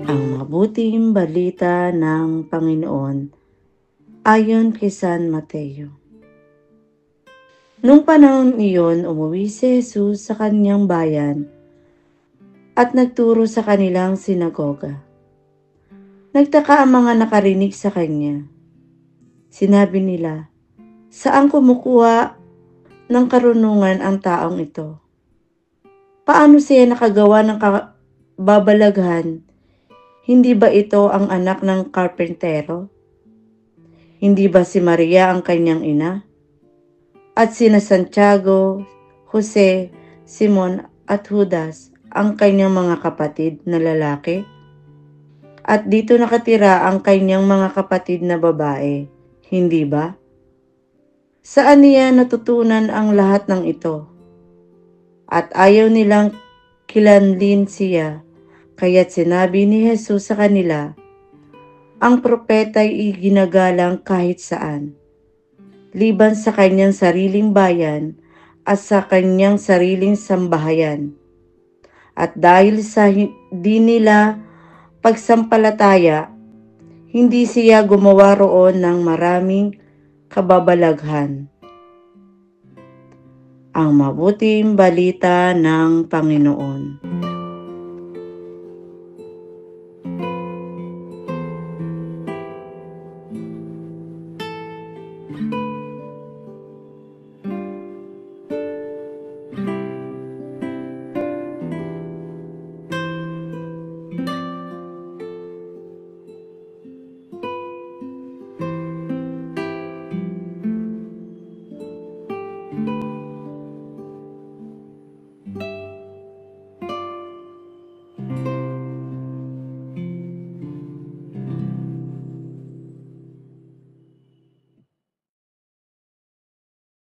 Ang mabuting balita ng Panginoon ayon kay San Mateo. Nung panahon iyon, umuwi si Jesus sa kanyang bayan at nagturo sa kanilang sinagoga. Nagtaka ang mga nakarinig sa kanya. Sinabi nila, "Saan kumukuha ng karunungan ang taong ito? Paano siya nakagawa ng kababalaghan? Hindi ba ito ang anak ng karpentero? Hindi ba si Maria ang kanyang ina? At sina Santiago, Jose, Simon at Judas ang kanyang mga kapatid na lalaki? At dito nakatira ang kanyang mga kapatid na babae, hindi ba? Saan niya natutunan ang lahat ng ito?" At ayaw nilang kilanlin siya, kaya't sinabi ni Jesus sa kanila, "Ang propeta'y iginagalang kahit saan, liban sa kanyang sariling bayan at sa kanyang sariling sambahayan." At dahil sa di nila pagsampalataya, hindi siya gumawa roon ng maraming kababalaghan. Ang mabuting balita ng Panginoon.